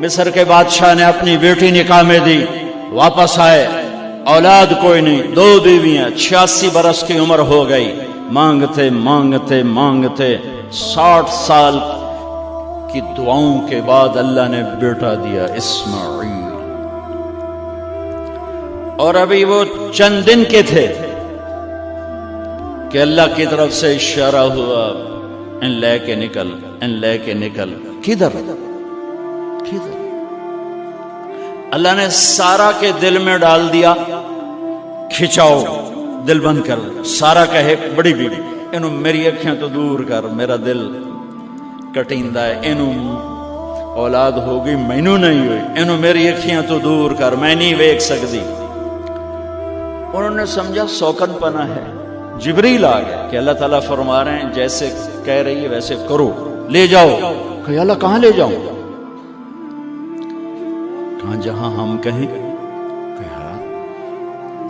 مصر کے بادشاہ نے اپنی بیٹی نکاح میں دی، واپس آئے، اولاد کوئی نہیں، 2 بیویاں، 86 برس کی عمر ہو گئی، مانگتے مانگتے مانگتے 60 سال کی دعاؤں کے بعد اللہ نے بیٹا دیا، اسماعیل۔ اور ابھی وہ چند دن کے تھے کہ اللہ کی طرف سے اشارہ ہوا، ان لے کے نکل، ان لے کے نکل۔ کدھر؟ اللہ نے سارا کے دل میں ڈال دیا، کھچاؤ، دل بند کر۔ سارا کہے بڑی بیوی، انہوں میری اکھیاں تو دور کر، میرا دل کٹیندہ ہے، انہوں اولاد ہوگی مینوں نہیں ہوئی، انہوں میری اکھیاں تو دور کر، میں نہیں ویکھ سکتی۔ انہوں نے سمجھا سوکن پنا ہے۔ جبریل آ گیا کہ اللہ تعالیٰ فرما رہے ہیں جیسے کہہ رہی ہے ویسے کرو، لے جاؤ۔ کہ اللہ کہاں لے جاؤں؟ کہاں جہاں ہم کہیں۔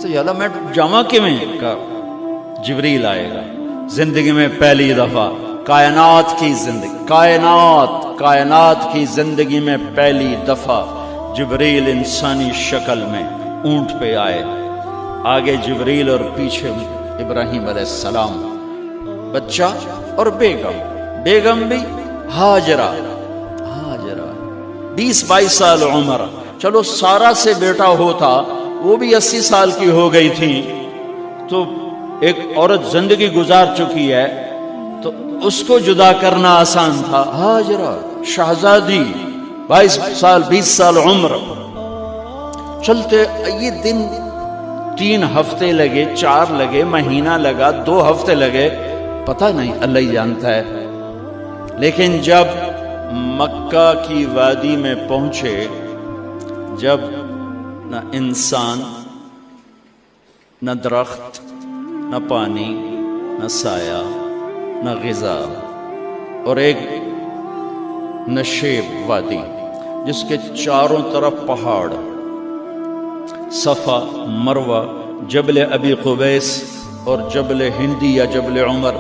تو یا اللہ میں جاواں کیویں؟ کہا جبریل آئے گا، زندگی میں پہلی دفعہ کائنات کی زندگی میں پہلی دفعہ جبریل انسانی شکل میں اونٹ پہ آئے، آگے جبریل اور پیچھے ابراہیم علیہ السلام، بچہ اور بیگم بھی ہاجرہ 20-22 سال عمر۔ چلو سارا سے بیٹا ہوتا، وہ بھی 80 سال کی ہو گئی تھی، تو ایک عورت زندگی گزار چکی ہے تو اس کو جدا کرنا آسان تھا۔ ہاجرہ شہزادی 22 سال 20 سال عمر۔ چلتے یہ دن 3 ہفتے لگے، 4 لگے، مہینہ لگا، 2 ہفتے لگے، پتہ نہیں، اللہ ہی جانتا ہے۔ لیکن جب مکہ کی وادی میں پہنچے، جب نہ انسان، نہ درخت، نہ پانی، نہ سایہ، نہ غذا، اور ایک نشیب وادی جس کے چاروں طرف پہاڑ، صفا، مروہ، جبل ابی قبیس اور جبل ہندی یا جبل عمر،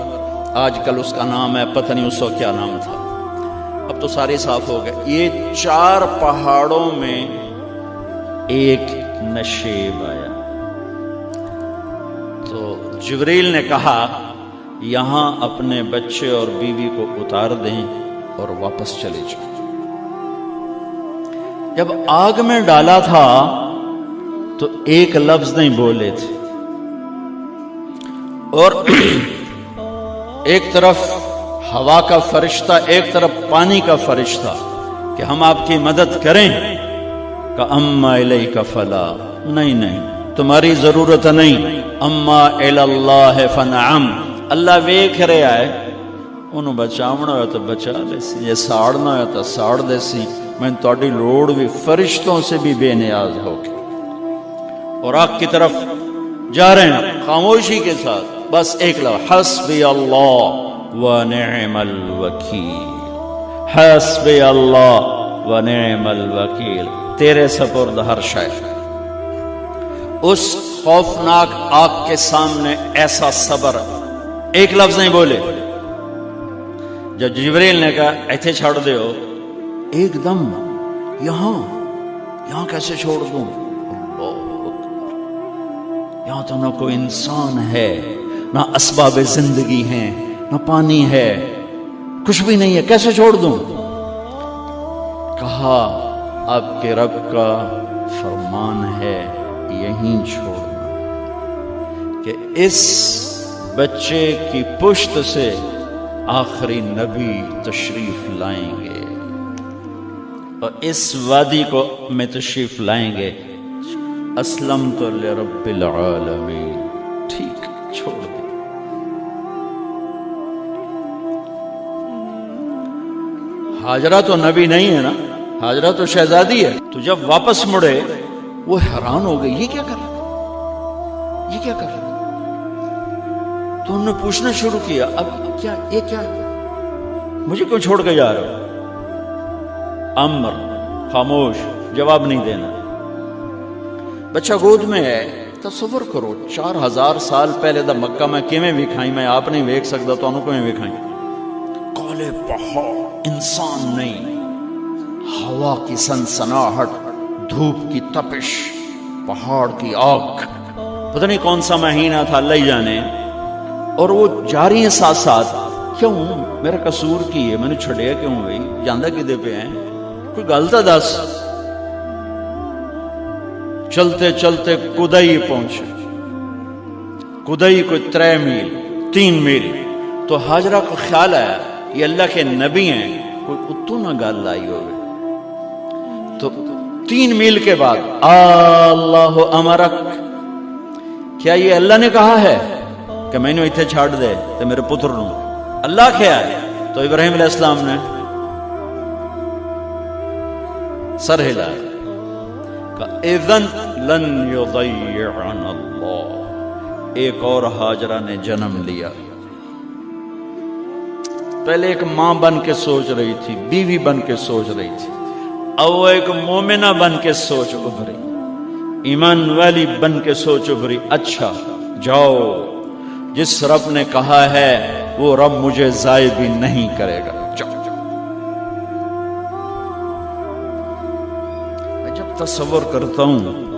آج کل اس کا نام ہے، پتہ نہیں اس وقت کیا نام تھا، اب تو سارے صاف ہو گئے۔ یہ 4 پہاڑوں میں ایک نشیب آیا، تو جبریل نے کہا یہاں اپنے بچے اور بیوی کو اتار دیں اور واپس چلے جائیں۔ جب آگ میں ڈالا تھا تو ایک لفظ نہیں بولے تھے، اور ایک طرف ہوا کا فرشتہ، ایک طرف پانی کا فرشتہ کہ ہم آپ کی مدد کریں، کہ اما الیک فلا، نہیں تمہاری ضرورت نہیں، اما اللہ فنعم، اللہ ویکھ رہا ہے، انہوں بچاونا ہوا تو بچا لے سی، یہ ساڑنا ہوا تو ساڑ دے سی، میں تہاڈی لوڑ بھی فرشتوں سے بھی بے نیاز ہو کے۔ اور آگ کی طرف جا رہے ہیں خاموشی کے ساتھ، بس ایک لفظ، حسبی اللہ ونعم الوکیل، حسبی اللہ ونعم الوکیل، تیرے سپرد ہر شے۔ اس خوفناک آگ کے سامنے ایسا صبر، ایک لفظ نہیں بولے۔ جب جبریل نے کہا ایتھے چھوڑ دے ہو، ایک دم یہاں کیسے چھوڑ دوں؟ اللہ اکبر، یہاں تو نہ کوئی انسان ہے، نہ اسباب زندگی ہیں، نہ پانی ہے، کچھ بھی نہیں ہے، کیسے چھوڑ دوں؟ کہا آپ کے رب کا فرمان ہے یہیں چھوڑنا، کہ اس بچے کی پشت سے آخری نبی تشریف لائیں گے اور اس وادی کو میں تشریف لائیں گے۔ اسلمت لرب العالمین، ٹھیک چھوڑ دے۔ ہاجرہ تو نبی نہیں ہے نا، ہاجرہ تو شہزادی ہے۔ تو جب واپس مڑے وہ حیران ہو گئی، یہ کیا کر رہا، یہ کیا کر رہا؟ تو انہوں نے پوچھنا شروع کیا، اب کیا، یہ کیا، مجھے کیوں چھوڑ کے جا رہا ہو؟ امر، خاموش، جواب نہیں دینا۔ بچہ گود میں ہے، تصور کرو 4000 سال پہلے دا مکہ میں کیویں وکھائیں، میں آپ نہیں ویکھ سکتا تو انہوں کیویں وکھائیں؟ کالے پہاڑ، انسان نہیں، ہوا کی سنسناہٹ، دھوپ کی تپش، پہاڑ کی آگ، پتہ نہیں کون سا مہینہ تھا اللہ ہی جانے، اور وہ جاری ہیں ساتھ ساتھ. کیوں میرا قصور کی ہے، میں نے چھڑیا کیوں بھائی، جاندہ کدے پہ ہیں، کوئی غلطہ دس. چلتے چلتے کدئی پہنچے. کدئی کوئی 3 میل 3 میل. تو ہاجرہ کو خیال آیا یہ اللہ کے نبی ہیں، کوئی اتو نہ گال لائی ہوئے. تو 3 میل کے بعد اللہ امرک، کیا یہ اللہ نے کہا ہے کہ میں نے اتنے چھاڑ دے تو میرے پتر نو اللہ کیا ہے؟ تو ابراہیم علیہ السلام نے سر ہلایا کہ اذن لن یضیعنا اللہ. ایک اور ہاجرہ نے جنم لیا. پہلے ایک ماں بن کے سوچ رہی تھی، بیوی بن کے سوچ رہی تھی، اب وہ ایک مومنہ بن کے سوچ ابھری، ایمان والی بن کے سوچ ابھری. اچھا جاؤ، جس رب نے کہا ہے وہ رب مجھے ضائع بھی نہیں کرے گا. جاؤ. میں جب تصور کرتا ہوں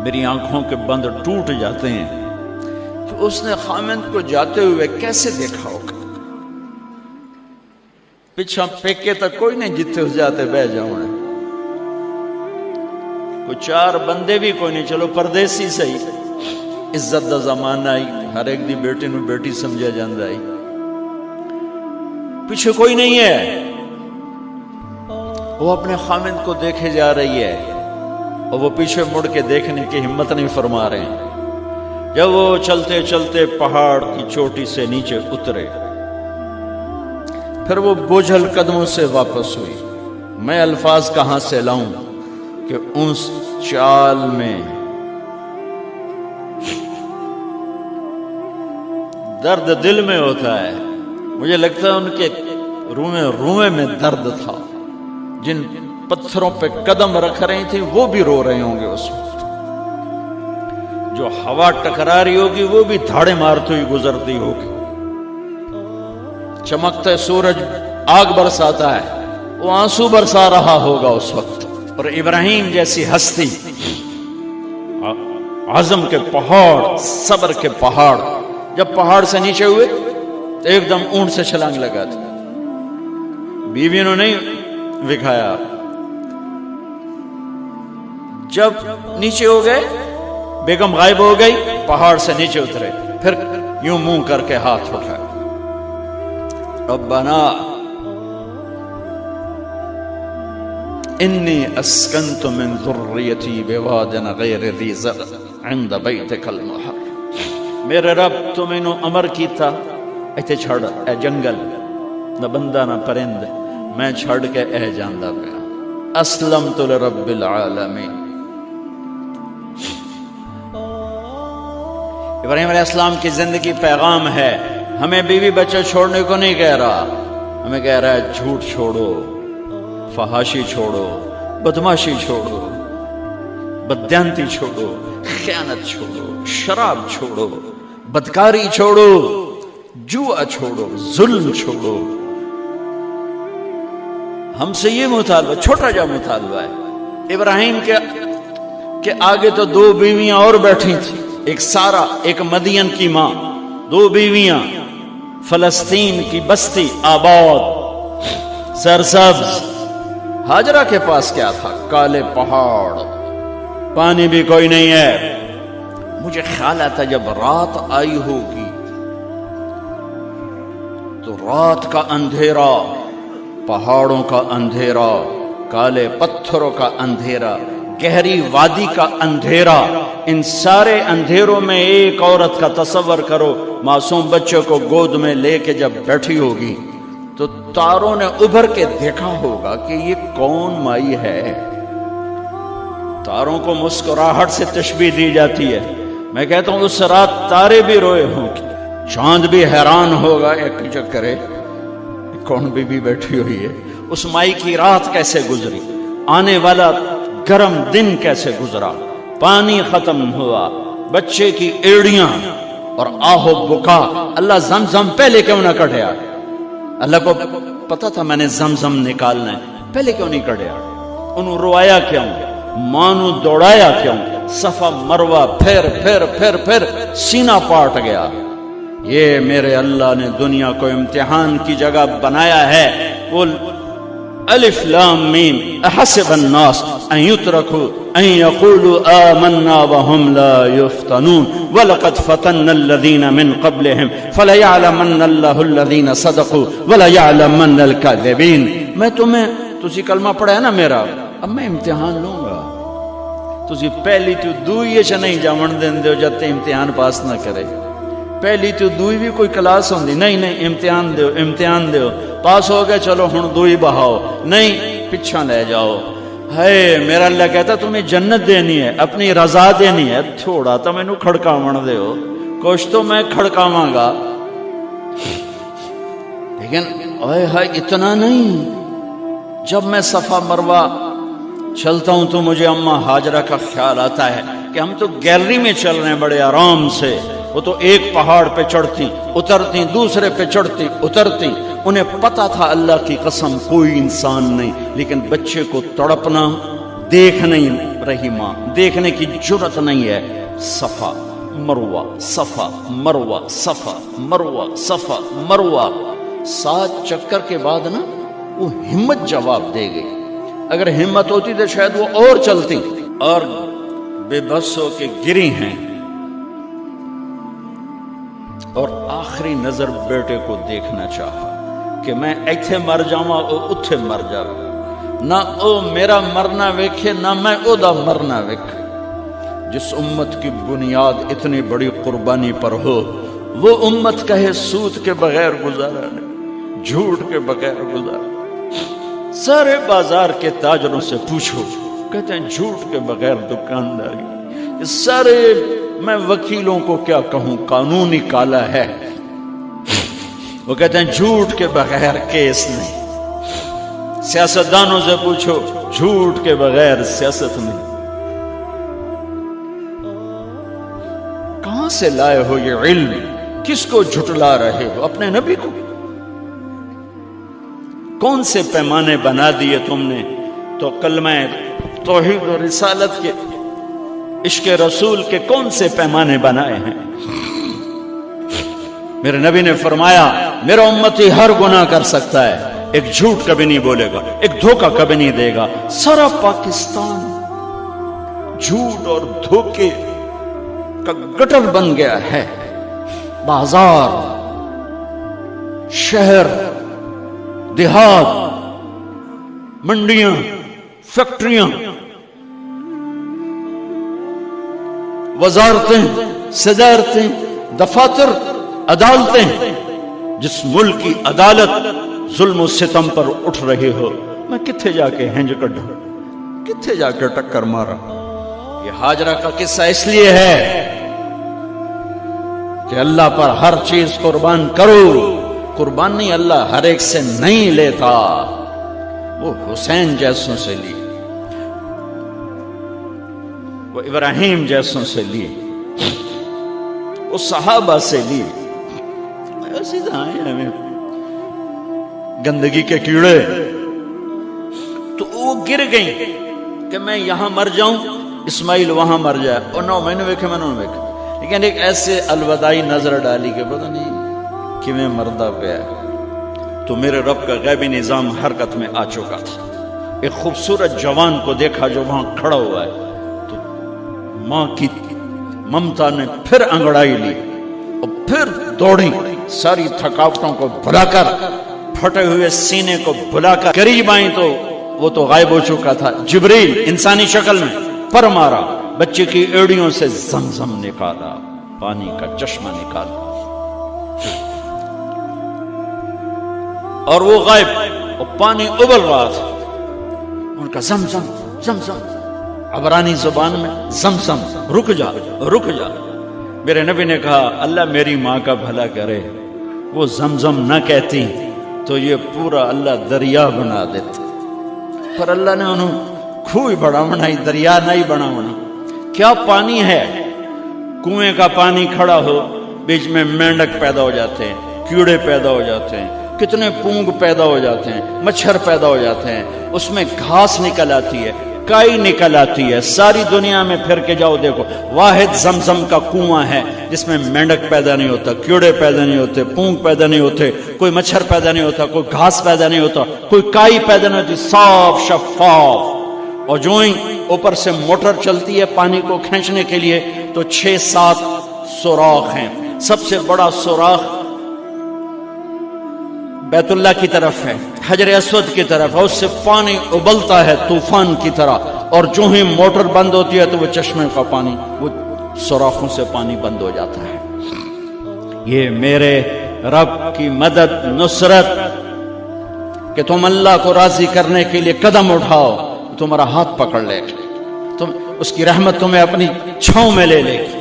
میری آنکھوں کے بند ٹوٹ جاتے ہیں کہ اس نے خامند کو جاتے ہوئے کیسے دیکھا ہوگا. پیچھا پیکے تک کوئی نہیں جتے ہو جاتے بہ جاؤں، کوئی 4 بندے بھی کوئی نہیں، چلو پردیسی صحیح، عزت دا زمانہ آئی، ہر ایک دی بیٹی نو بیٹی سمجھا جاندہ آئی، پیچھے کوئی نہیں ہے. وہ اپنے خامند کو دیکھے جا رہی ہے اور وہ پیچھے مڑ کے دیکھنے کی ہمت نہیں فرما رہے ہیں. جب وہ چلتے چلتے پہاڑ کی چوٹی سے نیچے اترے، پھر وہ بوجھل قدموں سے واپس ہوئی. میں الفاظ کہاں سے لاؤں کہ اس چال میں درد دل میں ہوتا ہے. مجھے لگتا ہے ان کے روئے میں درد تھا. جن پتھروں پہ قدم رکھ رہی تھی وہ بھی رو رہے ہوں گے اس وقت. جو ہوا ٹکرا رہی ہوگی وہ بھی دھاڑے مارتی ہوئی گزرتی ہوگی. چمکتا سورج آگ برساتا ہے، وہ آنسو برسا رہا ہوگا اس وقت. اور ابراہیم جیسی ہستی، عزم کے پہاڑ، صبر کے پہاڑ، جب پہاڑ سے نیچے ہوئے تو ایک دم اونٹ سے چھلانگ لگا تھا. بیوی نے نہیں دکھایا. جب نیچے ہو گئے، بیگم غائب ہو گئی، پہاڑ سے نیچے اترے، پھر یوں منہ کر کے ہاتھ اٹھائے، ربنا انی اسکنت من ذریتی بواد غیر ذی زرع عند بیتک المحرم. میرے رب تو میں نے امر کیتا ایتھے چھڑ، اے جنگل نہ بندہ نہ پرند، میں چھڑ کے اے جاندہ پیا. اسلمت لرب العالمین. ابراہیم علیہ السلام کی زندگی پیغام ہے. ہمیں بیوی بچے چھوڑنے کو نہیں کہہ رہا، ہمیں کہہ رہا ہے جھوٹ چھوڑو، فحاشی چھوڑو، بدماشی چھوڑو، بددیانتی چھوڑو، خیانت چھوڑو، شراب چھوڑو، بدکاری چھوڑو، جوا چھوڑو، ظلم چھوڑو. ہم سے یہ مطالبہ، چھوٹا جا مطالبہ ہے. ابراہیم کے آگے تو 2 بیویاں اور بیٹھی تھیں، ایک سارا، ایک مدین کی ماں، 2 بیویاں. فلسطین کی بستی آباد سرسبز. ہاجرہ کے پاس کیا تھا؟ کالے پہاڑ، پانی بھی کوئی نہیں ہے. مجھے خیال آتا جب رات آئی ہوگی تو رات کا اندھیرا، پہاڑوں کا اندھیرا، کالے پتھروں کا اندھیرا، گہری وادی کا اندھیرا، ان سارے اندھیروں میں ایک عورت کا تصور کرو، معصوم بچے کو گود میں لے کے جب بیٹھی ہوگی تو تاروں نے ابھر کے دیکھا ہوگا کہ یہ کون مائی ہے. تاروں کو مسکراہٹ سے تشبیہ دی جاتی ہے. میں کہتا ہوں اس رات تارے بھی روئے ہوں گے، چاند بھی حیران ہوگا، ایک چکرے کون بی بی بیٹھی ہوئی ہے. اس مائی کی رات کیسے گزری، آنے والا گرم دن کیسے گزرا، پانی ختم ہوا، بچے کی ایڑیاں اور آہو بکا. اللہ زمزم پہلے کیوں نہ کٹیا؟ اللہ کو پتا تھا میں نے زمزم نکالنا ہے. پہلے کیوں نہیں کڑیا؟ انہوں روایا کیوں؟ مانو دوڑایا کیوں؟ صفا مروہ پھر پھر پھر پھر سینہ پاٹ گیا۔ یہ میرے اللہ نے دنیا کو امتحان کی جگہ بنایا ہے۔ قل الف لام میم احسب الناس ان يتركوا ان يقولوا آمنا وهم لا يفتنون ولقد فتنا الذين من قبلهم فليعلمن الله الذين صدقوا وليعلمن الكاذبين۔ میں تمہیں تسی کلمہ پڑھا ہے نا میرا، اب میں امتحان لوں گا۔ تسی پہلی تو دوئی چ نہیں جاون دین دیو جب تے امتحان پاس نہ کرے۔ پہلی تو دوئی بھی کوئی کلاس ہوندی نہیں، نہیں امتحان دیو امتحان دیو، پاس ہو گئے چلو ہن دوئی بہاؤ، نہیں پیچھا لے جاؤ۔ ہے میرا اللہ کہتا تمہیں جنت دینی ہے، اپنی رضا دینی ہے، تھوڑا تو مینوں کھڑکاون دیو، کچھ تو میں کھڑکاواں گا، لیکن اوئے ہائے اتنا نہیں۔ جب میں صفا مروہ چلتا ہوں تو مجھے اماں ہاجرہ کا خیال آتا ہے کہ ہم تو گیلری میں چل رہے ہیں بڑے آرام سے، وہ تو ایک پہاڑ پہ چڑھتی اترتی، دوسرے پہ چڑھتی اترتی، انہیں پتا تھا اللہ کی قسم کوئی انسان نہیں، لیکن بچے کو تڑپنا دیکھ نہیں رہی ماں، دیکھنے کی جرت نہیں ہے۔ صفا مروہ صفا مروہ صفا مروہ صفا مروہ، 7 چکر کے بعد نا وہ ہمت جواب دے گئی۔ اگر ہمت ہوتی تو شاید وہ اور چلتی، اور بے بس ہو کے گری ہیں، اور آخری نظر بیٹے کو دیکھنا چاہا کہ میں ایتھے مر جاواں او اتھے مر جاواں، نہ او میرا مرنا ویکھے نہ میں او دا مرنا ویکھ۔ جس امت کی بنیاد اتنی بڑی قربانی پر ہو، وہ امت کہے سود کے بغیر گزارا نہیں، جھوٹ کے بغیر گزارا۔ سارے بازار کے تاجروں سے پوچھو، کہتے ہیں جھوٹ کے بغیر دکانداری۔ سارے میں وکیلوں کو کیا کہوں، قانون ہی کالا ہے، وہ کہتے ہیں جھوٹ کے بغیر کیس نہیں۔ سیاستدانوں سے پوچھو، جھوٹ کے بغیر سیاست نہیں۔ کہاں سے لائے ہو یہ علم؟ کس کو جھٹلا رہے ہو؟ اپنے نبی کو؟ کون سے پیمانے بنا دیے تم نے؟ تو کلمہ توحید و رسالت کے، عشق رسول کے کون سے پیمانے بنائے ہیں؟ میرے نبی نے فرمایا میرا امتی ہر گناہ کر سکتا ہے، ایک جھوٹ کبھی نہیں بولے گا، ایک دھوکہ کبھی نہیں دے گا۔ سارا پاکستان جھوٹ اور دھوکے کا گٹر بن گیا ہے۔ بازار، شہر، دیہات، منڈیاں، فیکٹریاں، وزارتیں، صدارتیں، دفاتر، عدالتیں، جس ملک کی عدالت ظلم و ستم پر اٹھ رہی ہو، میں کتھے جا کے ہنج کڈھا، کتھے جا کے ٹکر مارا؟ یہ ہاجرہ کا قصہ اس لیے ہے کہ اللہ پر ہر چیز قربان کرو۔ قربان نہیں، اللہ ہر ایک سے نہیں لیتا، وہ حسین جیسوں سے لی، وہ ابراہیم جیسوں سے لی، وہ صحابہ سے لی۔ ایسی ہمیں گندگی کے کیڑے تو وہ گر گئیں کہ میں یہاں مر جاؤں، اسماعیل وہاں مر جائے، اور نو میں نے ویکھے میں نے ویکھے، لیکن ایک ایسے الوداعی نظر ڈالی کہ پتہ نہیں کہ میں مردہ پہ ہے۔ تو میرے رب کا غیبی نظام حرکت میں آ چکا تھا۔ ایک خوبصورت جوان کو دیکھا جو وہاں کھڑا ہوا ہے، تو ماں کی ممتا نے پھر انگڑائی لی اور پھر دوڑی، ساری تھکاوٹوں کو بھلا کر، پھٹے ہوئے سینے کو بھلا کر قریب آئیں تو وہ تو غائب ہو چکا تھا۔ جبریل انسانی شکل میں پر مارا، بچے کی ایڑیوں سے زمزم نکالا، پانی کا چشمہ نکالا، اور وہ غائب، اور پانی ابل رہا تھا۔ ان کا زمزم زمزم، عبرانی زبان میں زمزم، رک جا رک جا۔ میرے نبی نے کہا اللہ میری ماں کا بھلا کرے، وہ زمزم نہ کہتی تو یہ پورا اللہ دریا بنا دیتا، پر اللہ نے انہوں کھوئی بڑا بنائی، دریا نہیں بنا بنا۔ کیا پانی ہے؟ کنویں کا پانی کھڑا ہو، بیچ میں مینڈک پیدا ہو جاتے ہیں، کیڑے پیدا ہو جاتے ہیں، کتنے پونگ پیدا ہو جاتے ہیں، مچھر پیدا ہو جاتے ہیں، اس میں گھاس نکل آتی ہے، کائی نکل آتی ہے، ساری دنیا میں پھر کے جاؤ دیکھو، واحد زمزم کا کنواں ہے جس میں مینڈک پیدا نہیں ہوتا، کیڑے پیدا نہیں ہوتے، پونگ پیدا نہیں ہوتے، کوئی مچھر پیدا نہیں ہوتا، کوئی گھاس پیدا نہیں ہوتا، کوئی کائی پیدا نہیں ہوتی، صاف شفاف۔ اور جو ہی اوپر سے موٹر چلتی ہے پانی کو کھینچنے کے لیے تو 6-7 سوراخ ہیں۔ سب سے بڑا سوراخ بیت اللہ کی طرف ہے، حجر اسود کی طرف ہے، اس سے پانی ابلتا ہے طوفان کی طرح، اور جو ہی موٹر بند ہوتی ہے تو وہ چشمے کا پانی، وہ سوراخوں سے پانی بند ہو جاتا ہے۔ یہ میرے رب کی مدد، نصرت، کہ تم اللہ کو راضی کرنے کے لیے قدم اٹھاؤ، تمہارا ہاتھ پکڑ لے گا، تم اس کی رحمت تمہیں اپنی چھاؤں میں لے لے گی۔